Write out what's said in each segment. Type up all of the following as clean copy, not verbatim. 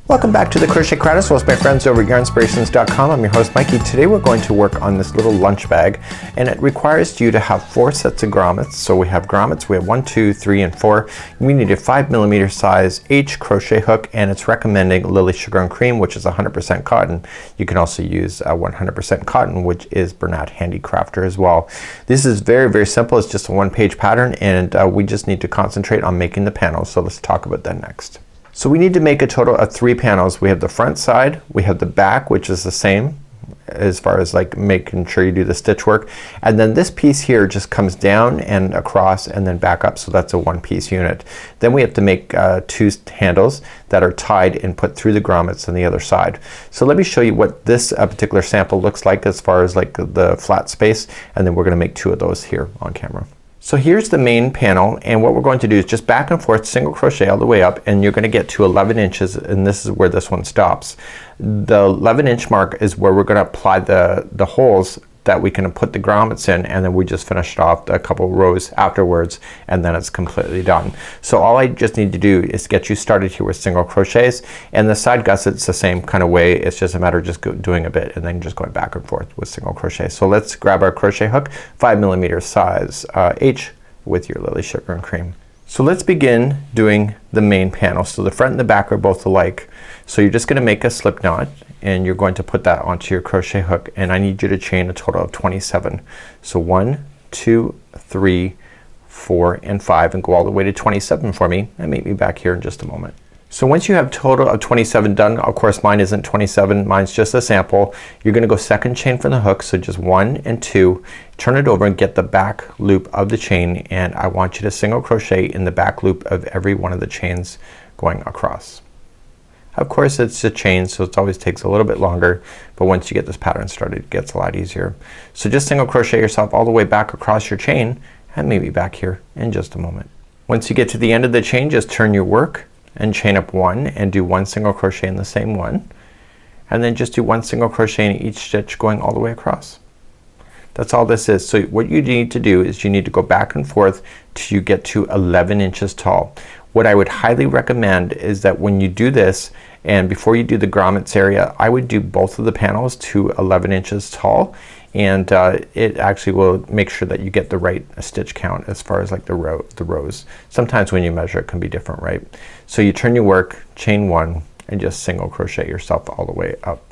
Welcome back to the Crochet Cradles with my friends over at yarnspirations.com. I'm your host Mikey. Today we're going to work on this little lunch bag, and it requires you to have 4 sets of grommets. So we have grommets, we have 1, 2, 3, and 4. We need a 5mm size H crochet hook, and it's recommending Lily Sugarn Cream, which is 100% cotton. You can also use 100% cotton, which is Bernat Handicrafter as well. This is very, very simple. It's just a 1-page pattern, and we just need to concentrate on making the panels. So let's talk about that next. So we need to make a total of 3 panels. We have the front side, we have the back, which is the same as far as like making sure you do the stitch work, and then this piece here just comes down and across and then back up, so that's a 1-piece unit. Then we have to make 2 handles that are tied and put through the grommets on the other side. So let me show you what this particular sample looks like as far as like the flat space, and then we're gonna make 2 of those here on camera. So here's the main panel, and what we're going to do is just back and forth single crochet all the way up, and you're gonna get to 11 inches, and this is where this one stops. The 11-inch mark is where we're gonna apply the holes that we can put the grommets in, and then we just finished off a couple rows afterwards, and then it's completely done. So all I just need to do is get you started here with single crochets, and the side gussets the same kind of way. It's just a matter of just doing a bit and then just going back and forth with single crochet. So let's grab our crochet hook, 5mm size H with your Lily Sugarn Cream. So let's begin doing the main panel. So the front and the back are both alike. So you're just gonna make a slip knot, and you're going to put that onto your crochet hook, and I need you to chain a total of 27. So 1, 2, 3, 4, and 5, and go all the way to 27 for me, and meet me back here in just a moment. So once you have total of 27 done, of course mine isn't 27, mine's just a sample. You're gonna go second chain from the hook, so just 1 and 2, turn it over and get the back loop of the chain, and I want you to single crochet in the back loop of every one of the chains going across. Of course it's a chain, so it always takes a little bit longer, but once you get this pattern started it gets a lot easier. So just single crochet yourself all the way back across your chain, and maybe back here in just a moment. Once you get to the end of the chain, just turn your work and chain up 1 and do 1 single crochet in the same one, and then just do 1 single crochet in each stitch going all the way across. That's all this is. So what you need to do is you need to go back and forth till you get to 11 inches tall. What I would highly recommend is that when you do this, and before you do the grommets area, I would do both of the panels to 11 inches tall, and it actually will make sure that you get the right stitch count as far as like the rows. Sometimes when you measure it can be different, right? So you turn your work, chain 1, and just single crochet yourself all the way up.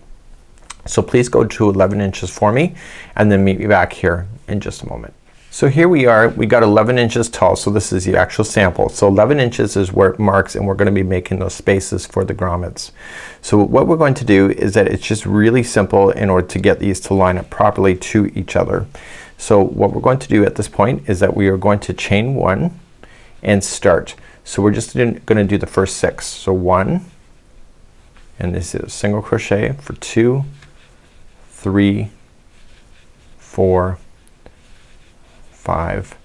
So please go to 11 inches for me, and then meet me back here in just a moment. So here we are, we got 11 inches tall, so this is the actual sample. So 11 inches is where it marks, and we're gonna be making those spaces for the grommets. So what we're going to do is that it's just really simple in order to get these to line up properly to each other. So what we're going to do at this point is that we are going to chain 1 and start. So we're just gonna do the first 6. So 1, and this is single crochet for 2, 3, 4, 5,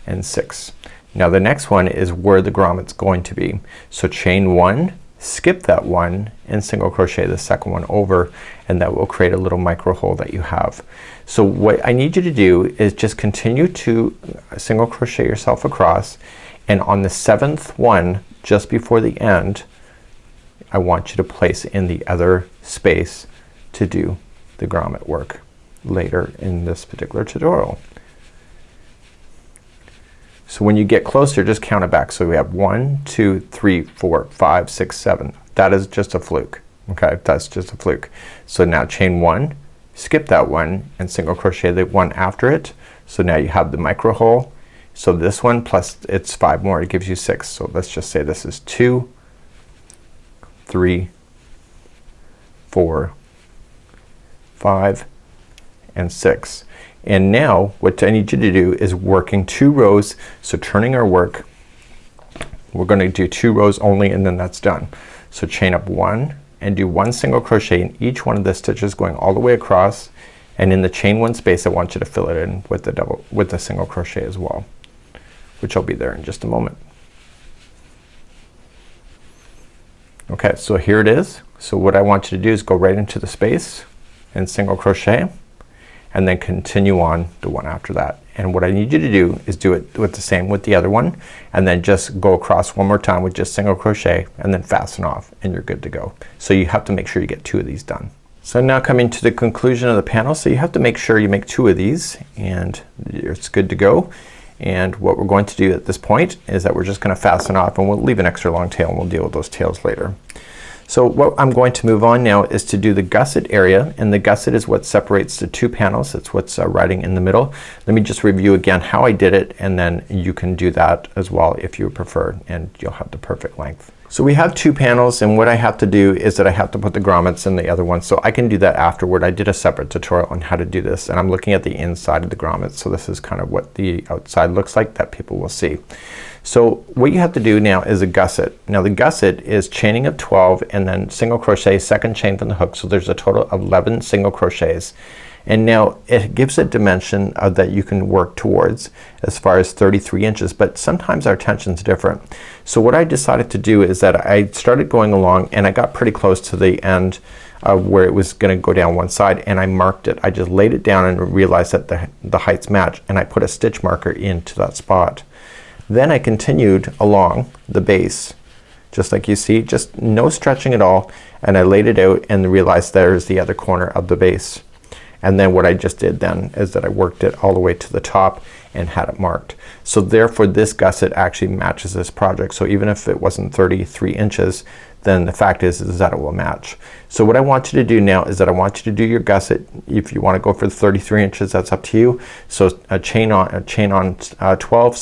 and 6. Now the next one is where the grommet's going to be. So chain 1, skip that 1, and single crochet the second one over, and that will create a little micro hole that you have. So what I need you to do is just continue to single crochet yourself across, and on the 7th one just before the end I want you to place in the other space to do the grommet work later in this particular tutorial. So when you get closer, just count it back. So we have 1, 2, 3, 4, 5, 6, 7. That is just a fluke. Okay, that's just a fluke. So now chain 1, skip that 1, and single crochet the one after it. So now you have the micro hole. So this one plus it's 5 more, it gives you 6. So let's just say this is 2, 3, 4, 5, and 6. And now what I need you to do is working 2 rows. So turning our work, we're gonna do 2 rows only, and then that's done. So chain up 1 and do 1 single crochet in each one of the stitches going all the way across, and in the chain 1 space I want you to fill it in with the single crochet as well, which will be there in just a moment. Okay, so here it is. So what I want you to do is go right into the space and single crochet, and then continue on the one after that. And what I need you to do is do it with the same with the other one, and then just go across one more time with just single crochet and then fasten off, and you're good to go. So you have to make sure you get 2 of these done. So now coming to the conclusion of the panel, so you have to make sure you make 2 of these and it's good to go. And what we're going to do at this point is that we're just gonna fasten off, and we'll leave an extra long tail and we'll deal with those tails later. So what I'm going to move on now is to do the gusset area, and the gusset is what separates the 2 panels. It's what's riding in the middle. Let me just review again how I did it, and then you can do that as well if you prefer, and you'll have the perfect length. So we have 2 panels, and what I have to do is that I have to put the grommets in the other one, so I can do that afterward. I did a separate tutorial on how to do this, and I'm looking at the inside of the grommets, so this is kind of what the outside looks like that people will see. So what you have to do now is a gusset. Now the gusset is chaining of 12 and then single crochet, second chain from the hook, so there's a total of 11 single crochets. And now it gives a dimension that you can work towards as far as 33 inches, but sometimes our tension's different. So what I decided to do is that I started going along, and I got pretty close to the end where it was gonna go down one side, and I marked it. I just laid it down and realized that the heights match, and I put a stitch marker into that spot. Then I continued along the base just like you see, just no stretching at all, and I laid it out and realized there's the other corner of the base. And then what I just did then is that I worked it all the way to the top and had it marked. So therefore this gusset actually matches this project. So even if it wasn't 33 inches, then the fact is that it will match. So what I want you to do now is that I want you to do your gusset. If you want to go for the 33 inches, that's up to you. So a chain on 12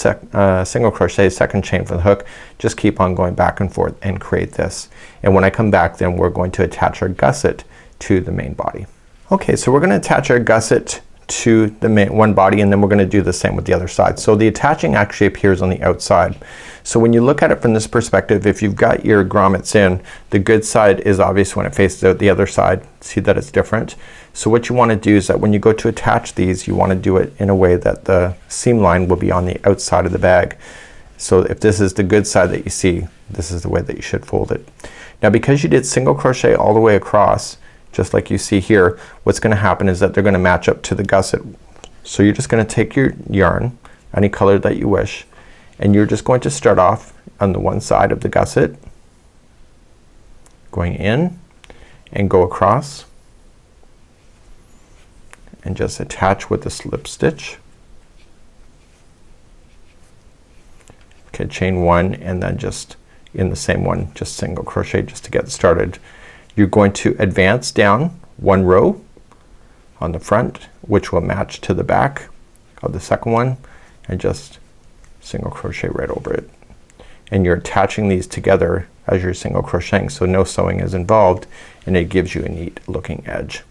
single crochet, second chain for the hook. Just keep on going back and forth and create this. And when I come back, then we're going to attach our gusset to the main body. Okay, so we're gonna attach our gusset to the one body, and then we're gonna do the same with the other side. So the attaching actually appears on the outside. So when you look at it from this perspective, if you've got your grommets in, the good side is obvious when it faces out the other side. See that it's different? So what you want to do is that when you go to attach these, you want to do it in a way that the seam line will be on the outside of the bag. So if this is the good side that you see, this is the way that you should fold it. Now because you did single crochet all the way across, just like you see here, what's gonna happen is that they're gonna match up to the gusset. So you're just gonna take your yarn, any color that you wish, and you're just going to start off on the one side of the gusset, going in and go across and just attach with a slip stitch. Okay, chain one, and then just in the same one just single crochet just to get started. You're going to advance down one row on the front, which will match to the back of the second one, and just single crochet right over it. And you're attaching these together as you're single crocheting, so no sewing is involved, and it gives you a neat looking edge.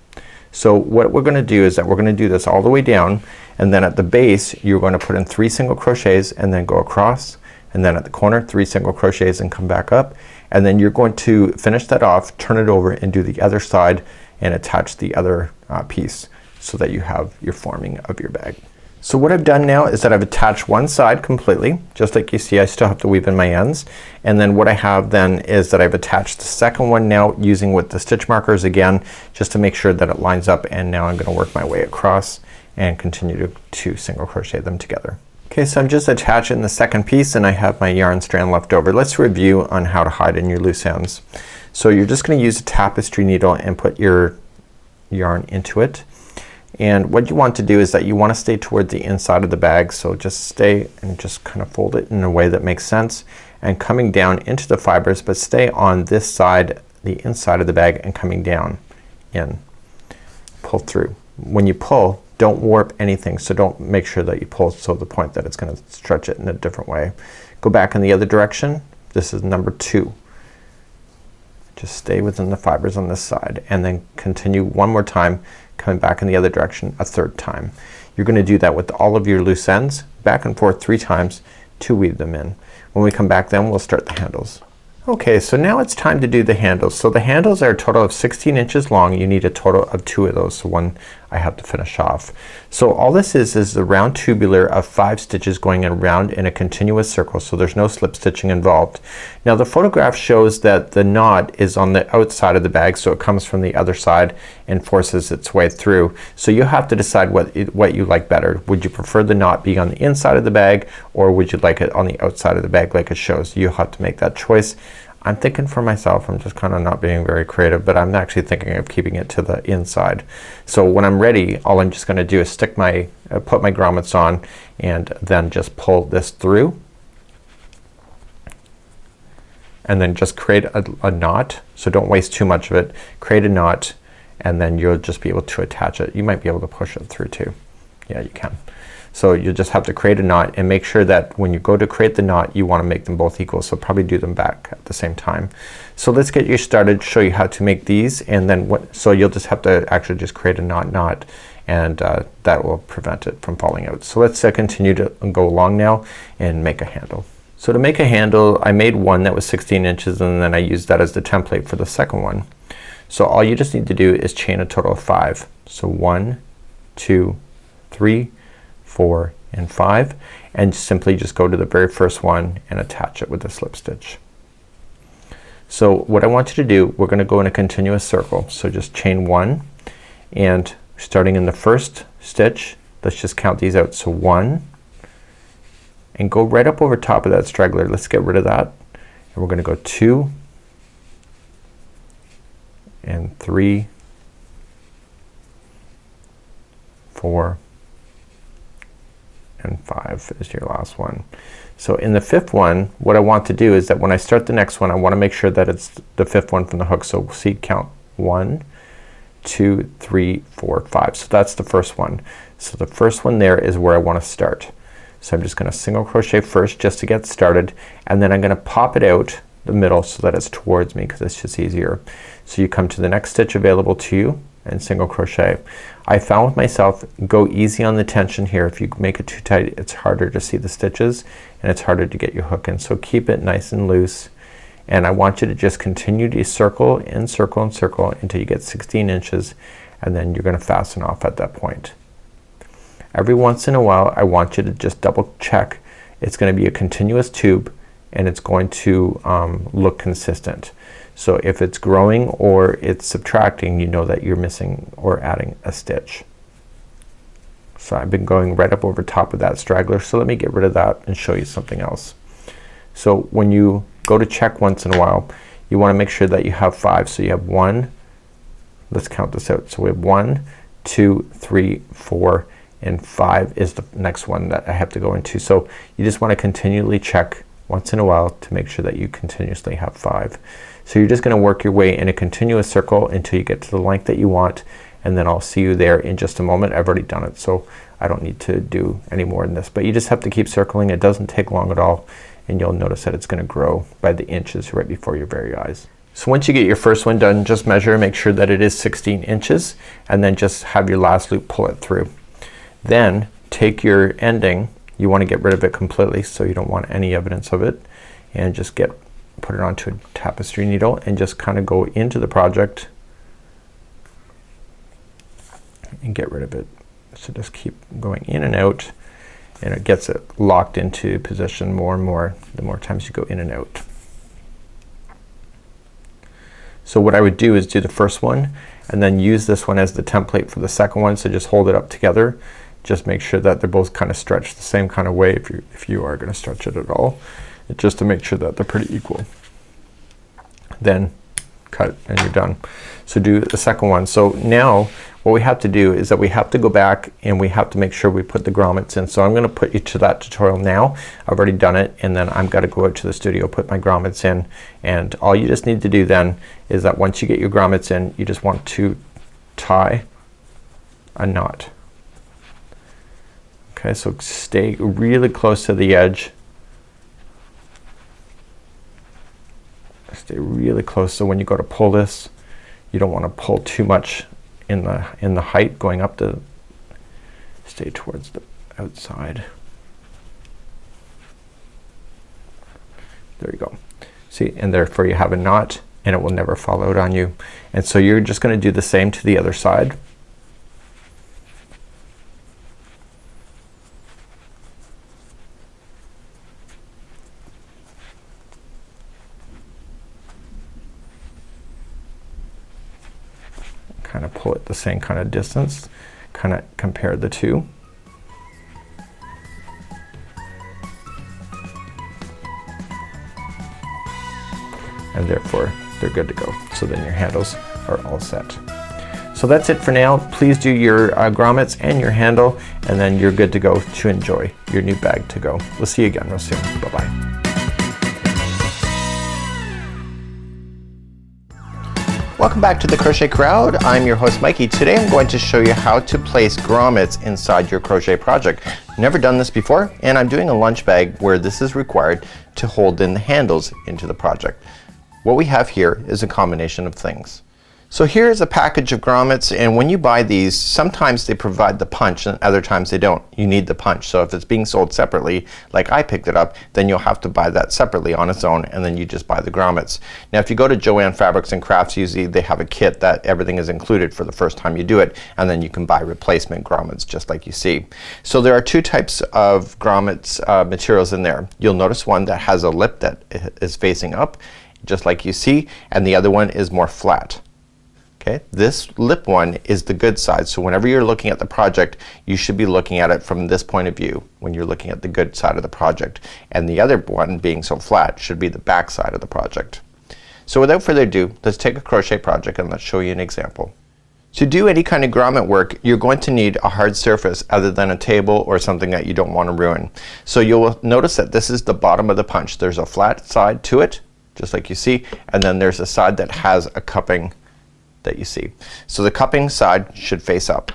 So what we're gonna do is that we're gonna do this all the way down, and then at the base you're going to put in 3 single crochets and then go across, and then at the corner 3 single crochets and come back up, and then you're going to finish that off, turn it over and do the other side and attach the other piece so that you have your forming of your bag. So what I've done now is that I've attached one side completely, just like you see. I still have to weave in my ends, and then what I have then is that I've attached the second one now using with the stitch markers again just to make sure that it lines up, and now I'm gonna work my way across and continue to single crochet them together. Okay, so I'm just attaching the second piece and I have my yarn strand left over. Let's review on how to hide in your loose ends. So you're just gonna use a tapestry needle and put your yarn into it. And what you want to do is that you want to stay toward the inside of the bag, so just stay and just kind of fold it in a way that makes sense, and coming down into the fibers, but stay on this side, the inside of the bag, and coming down in. Pull through. When you pull, don't warp anything, so don't make sure that you pull so the point that it's gonna stretch it in a different way. Go back in the other direction. This is number 2. Just stay within the fibers on this side, and then continue one more time, coming back in the other direction a 3rd time. You're gonna do that with all of your loose ends, back and forth 3 times to weave them in. When we come back then we'll start the handles. Okay, so now it's time to do the handles. So the handles are a total of 16 inches long. You need a total of 2 of those. So one I have to finish off. So all this is a round tubular of 5 stitches going around in a continuous circle, so there's no slip stitching involved. Now the photograph shows that the knot is on the outside of the bag, so it comes from the other side and forces its way through. So you have to decide what you like better. Would you prefer the knot being on the inside of the bag, or would you like it on the outside of the bag like it shows? You have to make that choice. I'm thinking for myself, I'm just kind of not being very creative, but I'm actually thinking of keeping it to the inside. So when I'm ready, all I'm just gonna do is stick my put my grommets on and then just pull this through, and then just create a knot. So don't waste too much of it. Create a knot, and then you'll just be able to attach it. You might be able to push it through too. Yeah, you can. So you just have to create a knot, and make sure that when you go to create the knot, you want to make them both equal. So probably do them back at the same time. So let's get you started, show you how to make these, and then so you'll just have to actually just create a knot, and that will prevent it from falling out. So let's continue to go along now and make a handle. So to make a handle, I made one that was 16 inches, and then I used that as the template for the second one. So all you just need to do is chain a total of 5. So 1, 2, 3, 4, and 5, and simply just go to the very first one and attach it with a slip stitch. So what I want you to do, we're gonna go in a continuous circle. So just chain 1, and starting in the first stitch, let's just count these out. So 1, and go right up over top of that straggler. Let's get rid of that, and we're gonna go 2 and 3, 4, and 5 is your last one. So in the 5th one, what I want to do is that when I start the next one, I want to make sure that it's the 5th one from the hook. So see, count 1, 2, 3, 4, 5. So that's the first one. So the first one there is where I want to start. So I'm just gonna single crochet first just to get started, and then I'm gonna pop it out the middle so that it's towards me, because it's just easier. So you come to the next stitch available to you and single crochet. I found with myself, go easy on the tension here. If you make it too tight, it's harder to see the stitches and it's harder to get your hook in. So keep it nice and loose, and I want you to just continue to circle and circle and circle until you get 16 inches, and then you're gonna fasten off at that point. Every once in a while, I want you to just double check. It's gonna be a continuous tube, and it's going to look consistent. So if it's growing or it's subtracting, you know that you're missing or adding a stitch. So I've been going right up over top of that straggler, so let me get rid of that and show you something else. So when you go to check once in a while, you want to make sure that you have 5. So you have 1, let's count this out. So we have 1, 2, 3, 4, and 5 is the next one that I have to go into. So you just want to continually check once in a while to make sure that you continuously have 5. So you're just gonna work your way in a continuous circle until you get to the length that you want, and then I'll see you there in just a moment. I've already done it, so I don't need to do any more than this, but you just have to keep circling. It doesn't take long at all, and you'll notice that it's gonna grow by the inches right before your very eyes. So once you get your first one done, just measure, make sure that it is 16 inches, and then just have your last loop pull it through. Then take your ending, you want to get rid of it completely, so you don't want any evidence of it, and just put it onto a tapestry needle and just kind of go into the project and get rid of it. So just keep going in and out, and it gets it locked into position more and more the more times you go in and out. So what I would do is do the first one and then use this one as the template for the second one. So just hold it up together. Just make sure that they're both kind of stretched the same kind of way if you are going to stretch it at all. Just to make sure that they're pretty equal. Then cut and you're done. So do the second one. So now what we have to do is that we have to go back and we have to make sure we put the grommets in. So I'm gonna put you to that tutorial now. I've already done it, and then I'm gonna go out to the studio, put my grommets in, and all you just need to do then is that once you get your grommets in, you just want to tie a knot. Okay, so stay really close to the edge. Stay really close, so when you go to pull this, you don't want to pull too much in the height going up to stay towards the outside. There you go. See, and therefore you have a knot and it will never fall out on you. And so you're just going to do the same to the other side. kind of pull it the same kind of distance, kind of compare the two. And therefore they're good to go. So then your handles are all set. So that's it for now. Please do your grommets and your handle, and then you're good to go to enjoy your new bag to go. We'll see you again real soon. Bye-bye. Welcome back to the Crochet Crowd. I'm your host Mikey. Today I'm going to show you how to place grommets inside your crochet project. Never done this before, and I'm doing a lunch bag where this is required to hold in the handles into the project. What we have here is a combination of things. So here is a package of grommets, and when you buy these, sometimes they provide the punch and other times they don't. You need the punch. So if it's being sold separately, like I picked it up, then you'll have to buy that separately on its own, and then you just buy the grommets. Now if you go to Joann Fabrics and Crafts, usually they have a kit that everything is included for the first time you do it, and then you can buy replacement grommets just like you see. So there are two types of grommets materials in there. You'll notice one that has a lip that is facing up, just like you see, and the other one is more flat. Okay, this lip one is the good side, so whenever you're looking at the project you should be looking at it from this point of view when you're looking at the good side of the project, and the other one being so flat should be the back side of the project. So without further ado, let's take a crochet project and let's show you an example. To do any kind of grommet work, you're going to need a hard surface other than a table or something that you don't want to ruin. So you'll notice that this is the bottom of the punch. There's a flat side to it, just like you see, and then there's a side that has a cupping that you see. So the cupping side should face up,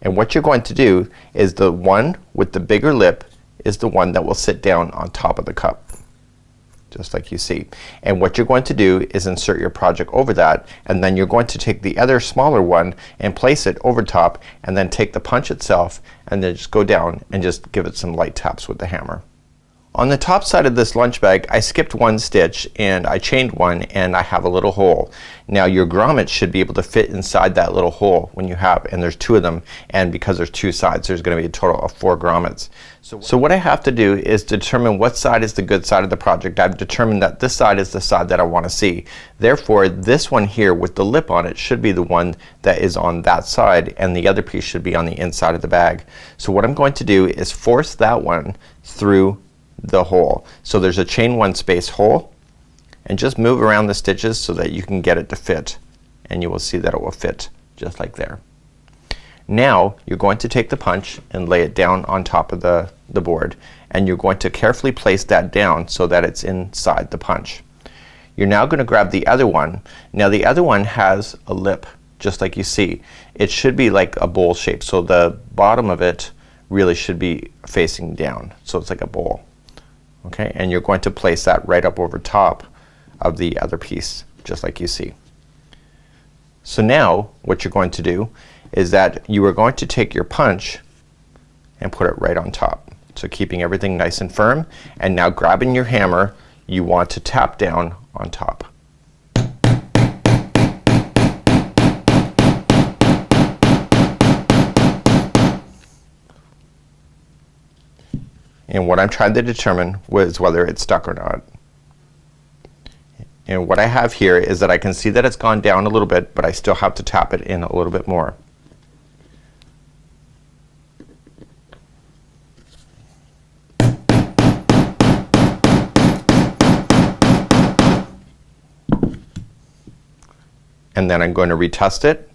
and what you're going to do is the one with the bigger lip is the one that will sit down on top of the cup, just like you see. And what you're going to do is insert your project over that, and then you're going to take the other smaller one and place it over top, and then take the punch itself and then just go down and just give it some light taps with the hammer. On the top side of this lunch bag I skipped one stitch and I chained one, and I have a little hole. Now your grommet should be able to fit inside that little hole when you have, and there's two of them, and because there's two sides there's going to be a total of 4 grommets. So what I have to do is determine what side is the good side of the project. I've determined that this side is the side that I want to see. Therefore this one here with the lip on it should be the one that is on that side, and the other piece should be on the inside of the bag. So what I'm going to do is force that one through the hole. So there's a chain 1 space hole, and just move around the stitches so that you can get it to fit, and you will see that it will fit just like there. Now you're going to take the punch and lay it down on top of the board, and you're going to carefully place that down so that it's inside the punch. You're now going to grab the other one. Now the other one has a lip just like you see. It should be like a bowl shape, so the bottom of it really should be facing down, so it's like a bowl. Okay, and you're going to place that right up over top of the other piece just like you see. So now what you're going to do is that you are going to take your punch and put it right on top, so keeping everything nice and firm, and now grabbing your hammer you want to tap down on top. And what I'm trying to determine was whether it's stuck or not. And what I have here is that I can see that it's gone down a little bit, but I still have to tap it in a little bit more. And then I'm going to retest it,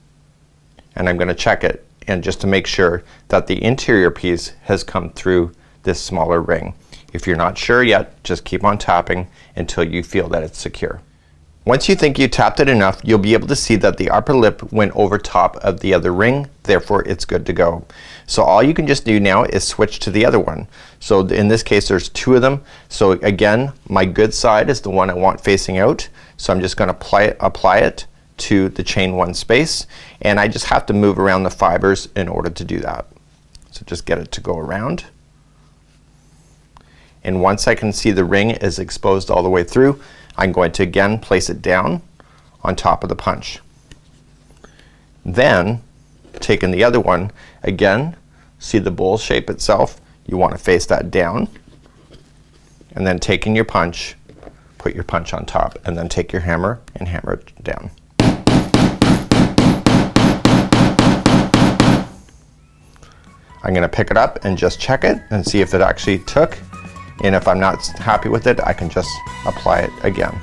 and I'm going to check it, and just to make sure that the interior piece has come through this smaller ring. If you're not sure yet, just keep on tapping until you feel that it's secure. Once you think you tapped it enough, you'll be able to see that the upper lip went over top of the other ring, therefore it's good to go. So all you can just do now is switch to the other one. So in this case there's 2 of them. So again, my good side is the one I want facing out, so I'm just going to apply it to the chain 1 space, and I just have to move around the fibers in order to do that. So just get it to go around. And once I can see the ring is exposed all the way through, I'm going to again place it down on top of the punch. Then taking the other one, again see the bowl shape itself, you want to face that down, and then taking your punch, put your punch on top, and then take your hammer and hammer it down. I'm gonna pick it up and just check it and see if it actually took, and if I'm not happy with it, I can just apply it again.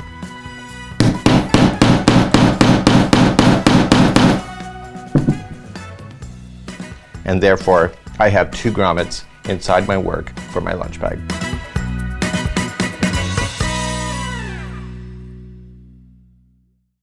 And therefore I have 2 grommets inside my work for my lunch bag.